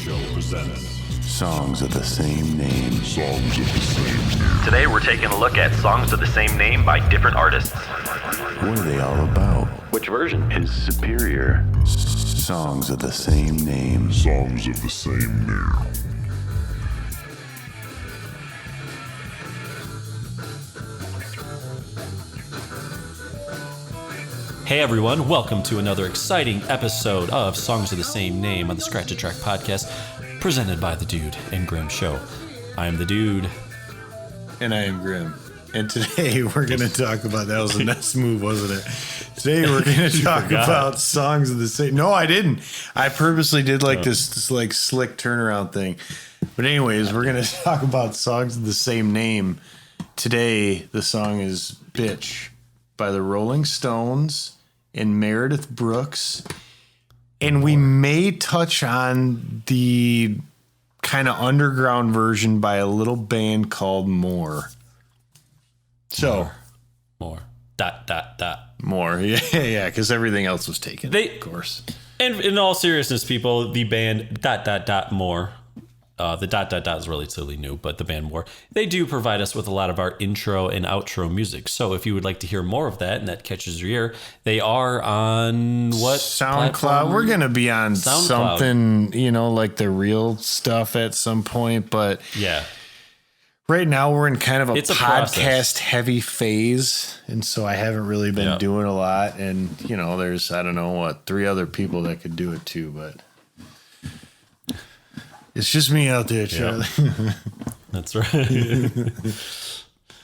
Show presents Songs of the Same Name. Songs of the Same Name. Today we're taking a look at songs of the same name by different artists. What are they all about? Which version Is superior? Songs of the Same Name. Songs of the Same Name. Hey everyone, welcome to another exciting episode of Songs of the Same Name on the Scratch a Track podcast, presented by The Dude and Grim Show. I am The Dude. And I am Grim. And today we're going to talk about, that was a nice move, wasn't it? Today we're going to talk about songs of the same. No, I didn't. I purposely did this like slick turnaround thing. But anyways, we're going to talk about songs of the same name. Today, the song is Bitch by the Rolling Stones and Meredith Brooks. And we may touch on the kind of underground version by a little band called More. So More. More. Yeah, because everything else was taken, They- of course. And in all seriousness, people, the band More, the is relatively new, but the band More, they do provide us with a lot of our intro and outro music. So if you would like to hear more of that and that catches your ear, they are on what? SoundCloud. platform? We're going to be on SoundCloud. something, like the real stuff at some point. But Yeah. right now we're in kind of a It's a podcast process. heavy phase. And so I haven't really been Yeah. doing a lot. And, there's, I don't know, three other people that could do it too. But it's just me out there, Charlie. That's right.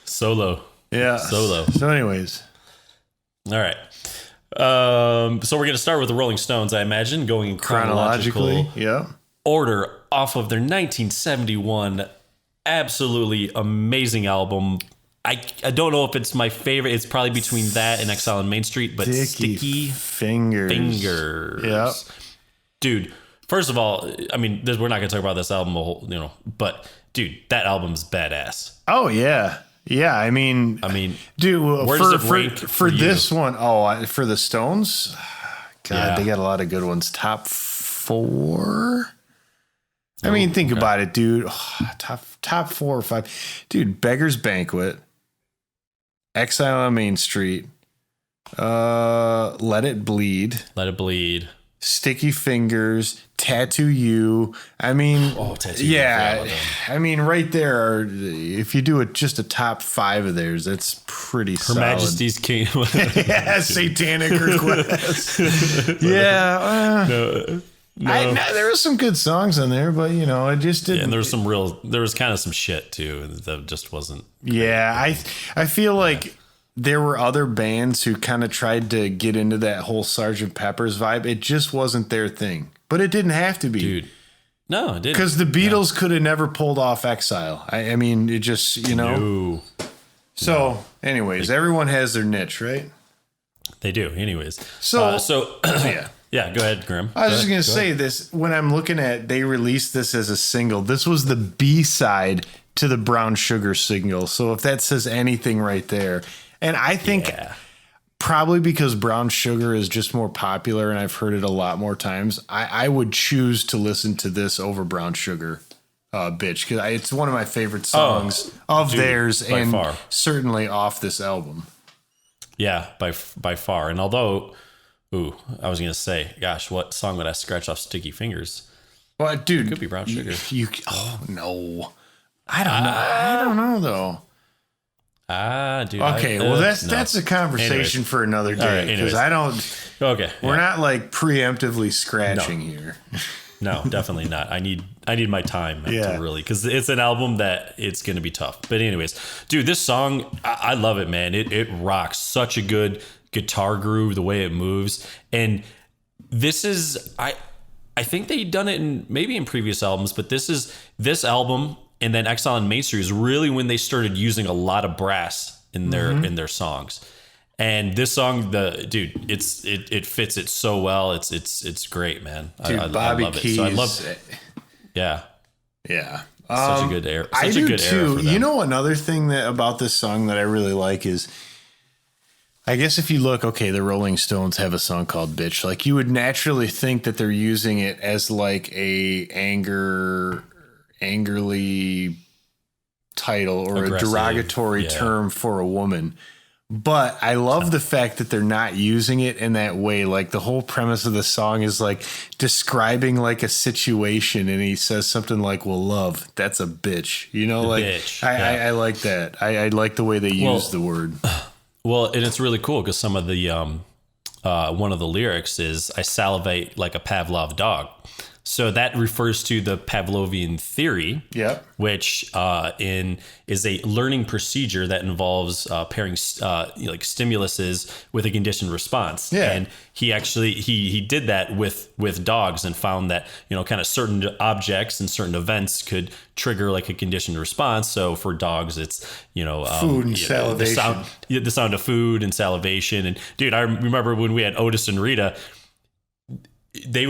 Solo. Yeah. Solo. So anyways. All right. So we're going to start with the Rolling Stones, I imagine, going in chronological Yeah. order off of their 1971 absolutely amazing album. I don't know if it's my favorite. It's probably between that and Exile on Main Street, but Sticky Fingers. Fingers. Yep. Dude, first of all, I mean, we're not going to talk about this album, but dude, that album's badass. Oh yeah. Yeah, I mean, dude, where does it rank for you? this one? For the Stones, God, Yeah. they got a lot of good ones. Top 4. I mean, think about it, dude. Top 4 or 5, dude. Beggar's Banquet, Exile on Main Street, Let It Bleed, Let It Bleed. Sticky Fingers, Tattoo You. I mean, Tattoo You, I forgot about I mean, right there. If you do it, just a top 5 of theirs, that's pretty Her solid. Majesty's King. Yeah, Satanic Request. Yeah, there was some good songs on there, but I just didn't. And there was kind of some shit too that just wasn't. Yeah, I feel like there were other bands who kind of tried to get into that whole Sgt. Pepper's vibe. It just wasn't their thing, but it didn't have to be. Dude. No, it didn't. Because the Beatles could have never pulled off Exile. I mean, it just, No, So, anyways, everyone has their niche, right? they do. Anyways. So, Yeah. Yeah, go ahead, Grim. I was just going to say this. When I'm looking at, they released this as a single. This was the B-side to the Brown Sugar single. So if that says anything right there. And I think probably because Brown Sugar is just more popular and I've heard it a lot more times, I would choose to listen to this over Brown Sugar, Bitch. Because it's one of my favorite songs theirs by and far. certainly off this album. Yeah, by far. And although, I was going to say, gosh, what song would I scratch off Sticky Fingers? Well, dude. Could be Brown Sugar. No. I don't know. I don't know, though. Dude. Okay, that's a conversation Anyways. for another day because I don't. Okay, We're not like preemptively scratching here. No, definitely not. I need my time Yeah. to really, because it's an album that it's going to be tough. But anyways, dude, this song, I love it, man. It rocks. Such a good guitar groove, the way it moves, and this is I think they'd done it maybe in previous albums, but this album. And then Exile on Main Street is really when they started using a lot of brass in their songs. And this song, it fits it so well. It's great, man. Dude, Bobby I love Keys. it. So I love. Yeah. Yeah. Such a good era. I Such a do good too. era for them. Another thing about this song that I really like is I guess if you look, okay, the Rolling Stones have a song called "Bitch." Like you would naturally think that they're using it as like a angrily title or Aggressive, a derogatory yeah. term for a woman. But I love the fact that they're not using it in that way. Like the whole premise of the song is like describing like a situation, and he says something like, "Well, love, that's a bitch." You know, like bitch, I like that. I like the way they use the word. Well, and it's really cool because some of the one of the lyrics is "I salivate like a Pavlov dog." So that refers to the Pavlovian theory, Yep. which is a learning procedure that involves pairing like stimuluses with a conditioned response. Yeah. And he actually he did that with dogs and found that, you know, kind of certain objects and certain events could trigger like a conditioned response. So for dogs, it's, you know, Food and salivation. The sound of food and salivation. And dude, I remember when we had Otis and Rita, they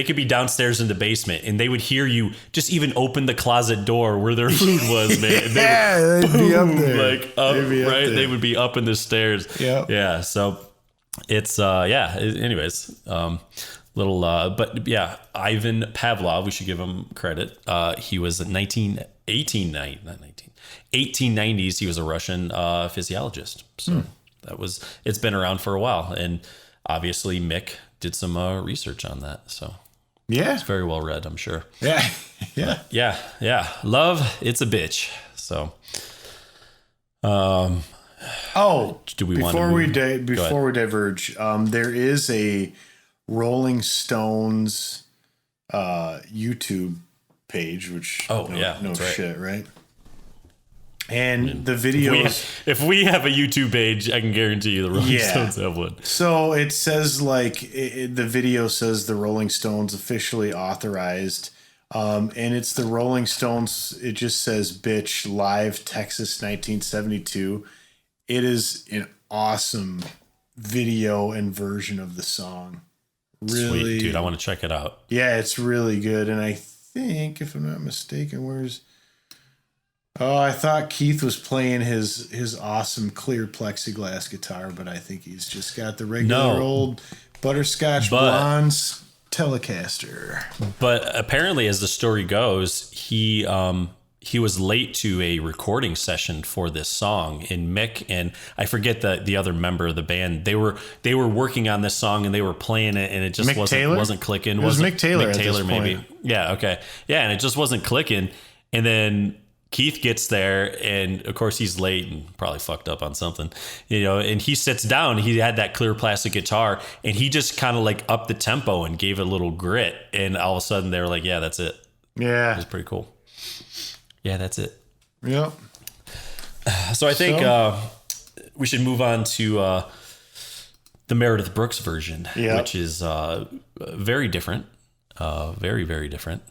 could be downstairs in the basement and they would hear you just even open the closet door where their food was, man. They'd be up there. Like up, They'd be up right? there. They would be up in the stairs. Yep. Yeah. So it's, anyways, but yeah, Ivan Pavlov, we should give him credit. He was 1890s. He was a Russian physiologist. So it's been around for a while. And obviously Mick did some research on that, so Yeah. it's very well read, I'm sure. Yeah. Yeah. Yeah. Love, it's a bitch. So, Oh, do we want before to we move? before we diverge, there is a Rolling Stones YouTube page, which no that's right. shit, right? And the videos. If we have a YouTube page, I can guarantee you the Rolling Yeah. Stones have one. So it says like the video says the Rolling Stones officially authorized, and it's the Rolling Stones. It just says "Bitch" live Texas 1972. It is an awesome video and version of the song. Really, Sweet, dude. I want to check it out. yeah, it's really good. And I think, if I'm not mistaken, I thought Keith was playing his awesome clear plexiglass guitar, but I think he's just got the regular old butterscotch blonde Telecaster. But apparently, as the story goes, he was late to a recording session for this song. And Mick and I forget the other member of the band, they were working on this song and they were playing it, and it just wasn't clicking. It was Mick Taylor. Mick at Taylor, this maybe. point. Yeah. Okay. Yeah, and it just wasn't clicking. And then Keith gets there, and of course he's late and probably fucked up on something, you know, and he sits down. He had that clear plastic guitar, and he just kind of like upped the tempo and gave it a little grit. And all of a sudden they were like, yeah, that's it. Yeah. It was pretty cool. Yeah, that's it. Yep. So I think we should move on to the Meredith Brooks version, which is very different. Very, very different.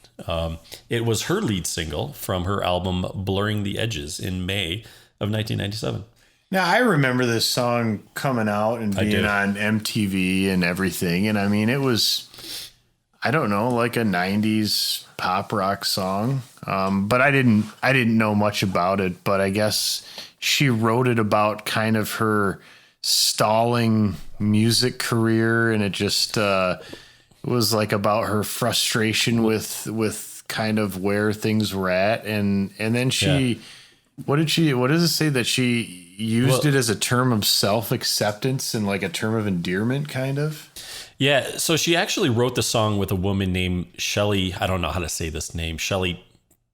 It was her lead single from her album Blurring the Edges in May of 1997. Now, I remember this song coming out and being on MTV and everything. And I mean, it was, I don't know, like a 90s pop rock song. But I didn't know much about it. But I guess she wrote it about kind of her stalling music career. And it just was like about her frustration with kind of where things were at. And then she, what does it say that she used it as a term of self-acceptance and like a term of endearment kind of? Yeah. So she actually wrote the song with a woman named Shelley. I don't know how to say this name. Shelley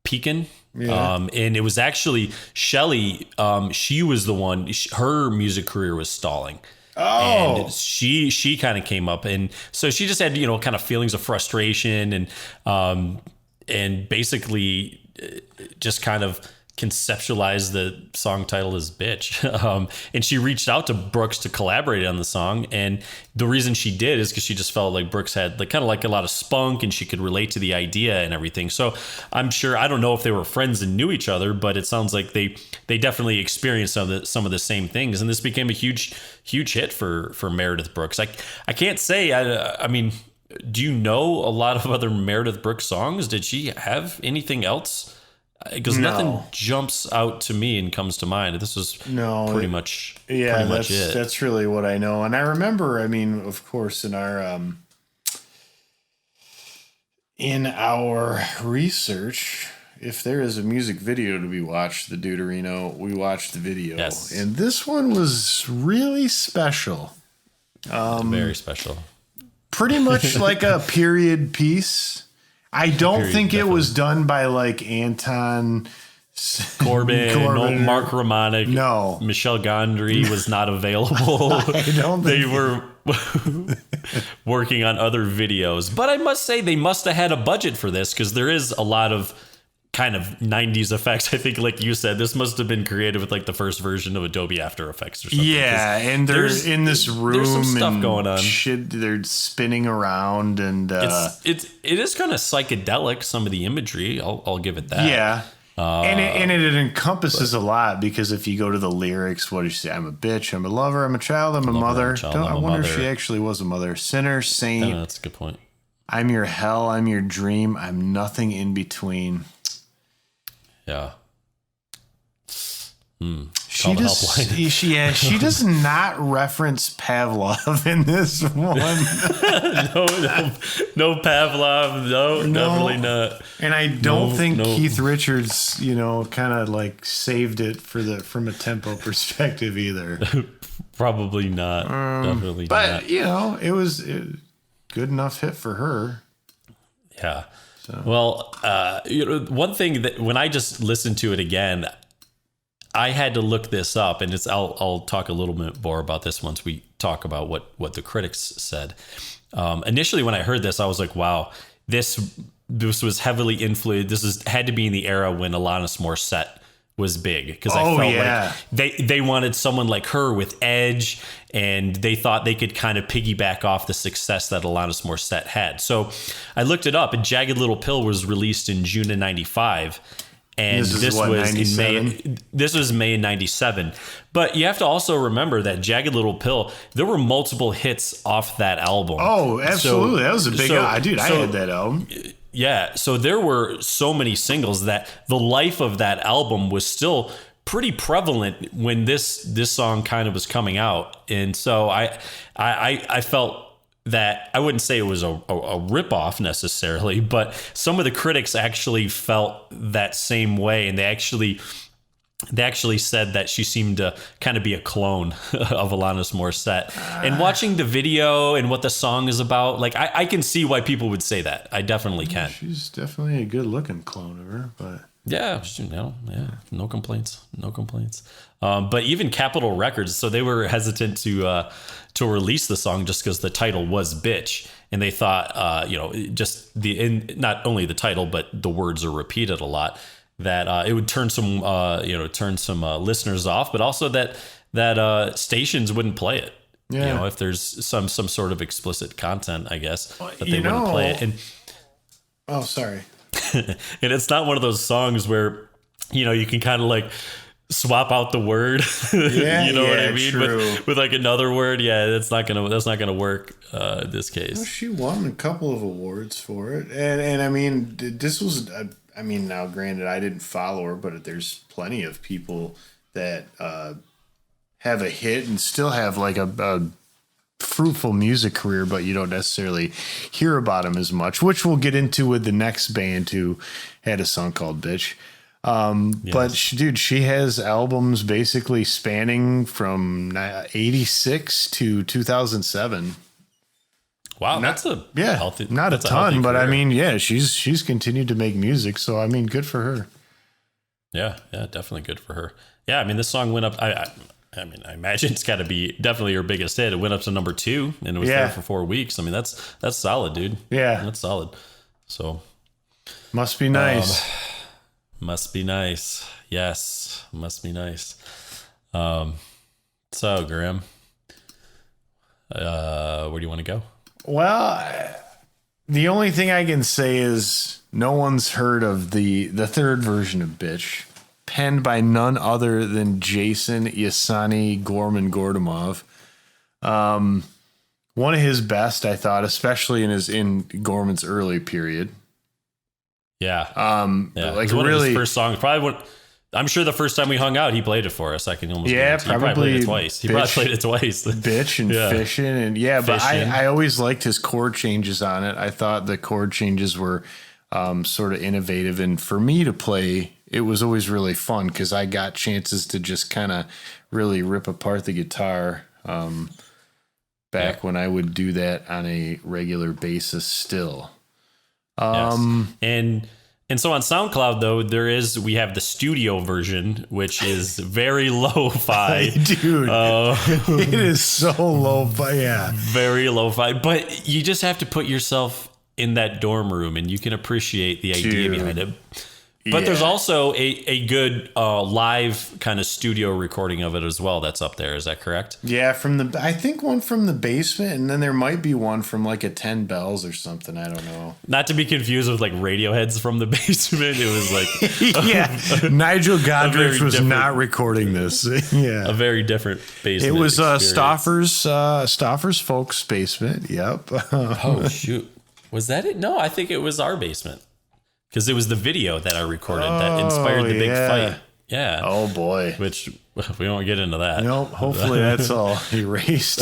Pekin. Yeah. And it was actually Shelley. She was the one, her music career was stalling. Oh, and she kind of came up, and so she just had, you know, kind of feelings of frustration and basically just kind of conceptualized the song title as "Bitch." And she reached out to Brooks to collaborate on the song, and the reason she did is because she just felt like Brooks had like kind of like a lot of spunk, and she could relate to the idea and everything. So I'm sure, I don't know if they were friends and knew each other, but it sounds like they definitely experienced some of the same things, and this became a huge hit for Meredith Brooks. I can't say. I mean, do you know a lot of other Meredith Brooks songs? Did she have anything else because nothing jumps out to me and comes to mind. This was pretty much it. That's really what I know. And I remember, I mean, of course, in our research, if there is a music video to be watched, the Deuterino, we watched the video. Yes. And this one was really special. Very special. Pretty much like a period piece. I don't think it was done by like Anton Corbin, no, Mark Romanek, no, Michel Gondry was not available. I don't think they were working on other videos. But I must say they must have had a budget for this, because there is a lot of kind of 90s effects. I think, like you said, this must have been created with like the first version of Adobe After Effects or something. Yeah, and they're in this room. There's some stuff and going on. Shit, they're spinning around, and it is kind of psychedelic. Some of the imagery, I'll give it that. Yeah. And it encompasses a lot, because if you go to the lyrics, what do you say? I'm a bitch, I'm a lover, I'm a child, I'm a mother. I wonder if she actually was a mother. Sinner, saint. Yeah, that's a good point. I'm your hell, I'm your dream, I'm nothing in between. Yeah. She does not reference Pavlov in this one. no Pavlov. No, definitely not. And I don't think Keith Richards, kind of like saved it from a tempo perspective either. Probably not. Definitely not. But, it was a good enough hit for her. Yeah. So. Well, one thing that when I just listened to it again, I had to look this up, and I'll talk a little bit more about this once we talk about what the critics said. Initially, when I heard this, I was like, wow, this was heavily influenced. This had to be in the era when Alanis Morissette was big, because I felt like they wanted someone like her with edge, and they thought they could kind of piggyback off the success that Alanis Morissette had. So I looked it up, and Jagged Little Pill was released in June of '95. And this was in May. This was May of '97. But you have to also remember that Jagged Little Pill, there were multiple hits off that album. Oh, absolutely. That was a big dude. I had that album. Yeah. So there were so many singles that the life of that album was still pretty prevalent when this song kind of was coming out. And so I felt that I wouldn't say it was a ripoff necessarily, but some of the critics actually felt that same way, and they actually said that she seemed to kind of be a clone of Alanis Morissette. And watching the video and what the song is about, like I can see why people would say that. I definitely can. She's definitely a good looking clone of her, but yeah, no complaints. But even Capitol Records, so they were hesitant to release the song just because the title was "Bitch," and they thought, not only the title, but the words are repeated a lot, that it would turn some listeners off, but also that stations wouldn't play it. Yeah. If there's some sort of explicit content, I guess that they wouldn't play it. And oh, sorry. And it's not one of those songs where you can kind of like swap out the word. You know what I mean? True. With like another word, that's not gonna work in this case. Well, she won a couple of awards for it, and I mean, this was. Now granted, I didn't follow her, but there's plenty of people that have a hit and still have like a fruitful music career, but you don't necessarily hear about them as much, which we'll get into with the next band who had a song called Bitch. Yes. But she has albums basically spanning from 86 to 2007. Wow, that's a healthy, not a ton, but career. She's continued to make music, so good for her. Yeah, definitely good for her. Yeah, this song went up. I imagine it's got to be definitely her biggest hit. It went up to number 2, and it was there for 4 weeks. That's solid, dude. Yeah, that's solid. So must be nice. Must be nice. Yes, must be nice. So Graham, where do you want to go? Well, the only thing I can say is no one's heard of the third version of Bitch, penned by none other than Jason Yasani Gorman Gordimov. One of his best, I thought, especially in Gorman's early period. Yeah. Yeah. Like It was one of really- his first songs. Probably what. I'm sure the first time we hung out, he played it for us. I can almost guarantee. He probably played it twice. He probably played it twice. Bitch and Yeah. fishing and but Fishing. I always liked his chord changes on it. I thought the chord changes were sort of innovative, and for me to play, it was always really fun because I got chances to just kind of really rip apart the guitar back when I would do that on a regular basis still. Yes. And so on SoundCloud though, we have the studio version, which is very lo-fi. Dude, it is so lo-fi, yeah. Very lo-fi. But you just have to put yourself in that dorm room and you can appreciate the idea Dude. behind it. But there's also a good live kind of studio recording of it as well that's up there. Is that correct? Yeah, I think one from the basement, and then there might be one from like a 10 Bells or something. I don't know. Not to be confused with like Radiohead's From the Basement. It was like Yeah, Nigel Godrich was different- not recording this. Yeah, a very different basement. it was experience. Stauffer's folks' basement. Yep. Oh shoot, was that it? No, I think it was our basement because it was the video that I recorded that inspired the big yeah. fight. Yeah. Oh boy. Which we won't get into that. Nope. Hopefully that's all erased.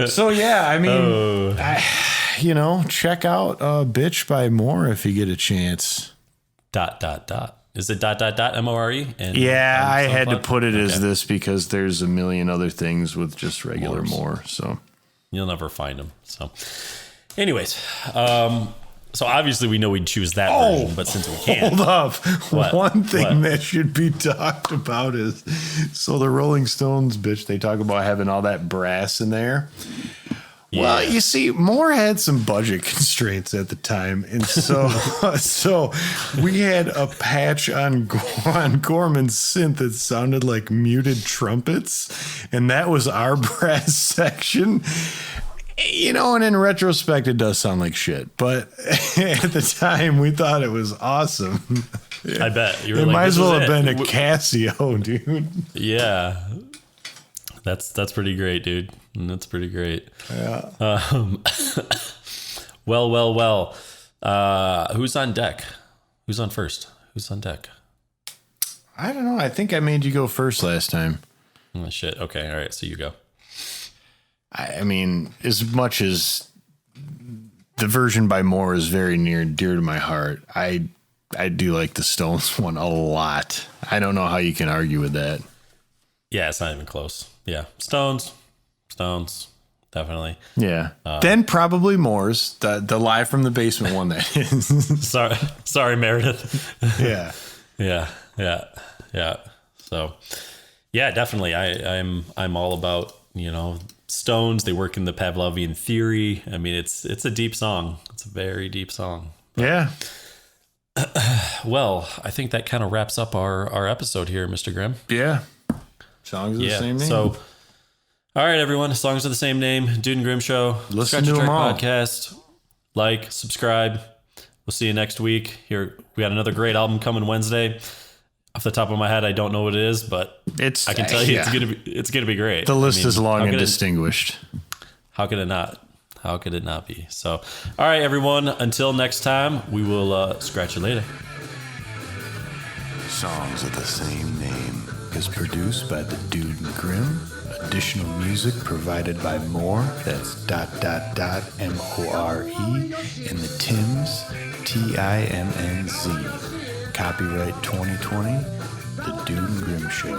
So yeah, I mean, check out "Bitch" by Moore if you get a chance. ... Is it ... MORE? And Yeah, on I had to SoundCloud? put it as Okay. this because there's a million other things with just regular Moore. So You'll never find them. So, anyways, so obviously we know we'd choose that version, but since we can't, hold up. What? One thing What? that should be talked about is so the Rolling Stones, bitch, they talk about having all that brass in there. Well, Yeah. you see, Moore had some budget constraints at the time, and so so we had a patch on Gorman's synth that sounded like muted trumpets, and that was our brass section. And in retrospect, it does sound like shit, but at the time, we thought it was awesome. I bet you were It like, might this as well is have it. been a Casio, dude. Yeah, that's pretty great, dude. That's pretty great. Yeah. Well. Who's on deck? Who's on first? Who's on deck? I don't know. I think I made you go first last time. Oh, shit. Okay. All right. So you go. I mean, as much as the version by Moore is very near and dear to my heart, I do like the Stones one a lot. I don't know how you can argue with that. Yeah, it's not even close. Yeah. Stones. Definitely. Yeah. Then probably Moore's, the live from the basement one that is. Sorry, Meredith. Yeah. Yeah. So, yeah, definitely. I'm all about, Stones. They work in the Pavlovian theory. I mean, it's a deep song. It's a very deep song. Yeah. Well, I think that kind of wraps up our episode here, Mr. Grimm. Yeah. Songs of the same name. So, all right, everyone. Songs of the same name. Dude and Grimm Show. Listen Scratch to and them Track all. Podcast. Like, subscribe. We'll see you next week. Here, we got another great album coming Wednesday. Off the top of my head, I don't know what it is, but I can tell you it's gonna be great. The list is long how and could it- distinguished. How could it not? How could it not be? So, all right, everyone. Until next time, we will scratch you later. Songs of the Same Name is produced by the Dude and Grimm. Additional music provided by Moore. That's ... MORE. And the Tims, TIMNZ. Copyright 2020, The Dude and Grimm Show.